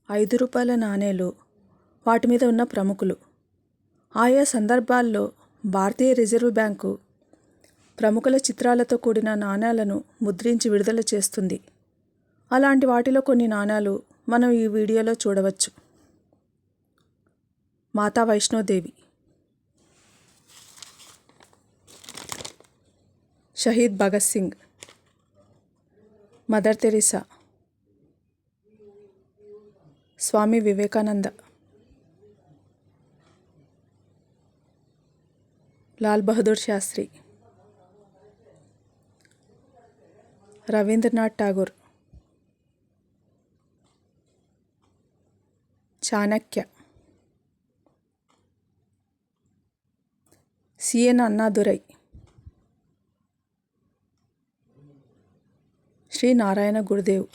రూ. 5 నాణేలు, వాటి మీద ఉన్న ప్రముఖులు. ఆయా సందర్భాల్లో భారతీయ రిజర్వ్ బ్యాంకు ప్రముఖుల చిత్రాలతో కూడిన నాణేలను ముద్రించి విడుదల చేస్తుంది. అలాంటి వాటిలో కొన్ని నాణేలు మనం ఈ వీడియోలో చూడవచ్చు. మాతా Vaishno Devi, Shaheed Bhagat Singh, mother Teresa, Swami Vivekananda, Lal Bahadur Sastry, Rabindranath Tagore, Chanakya, CN Annadurai, Shri Narayana Gurudev.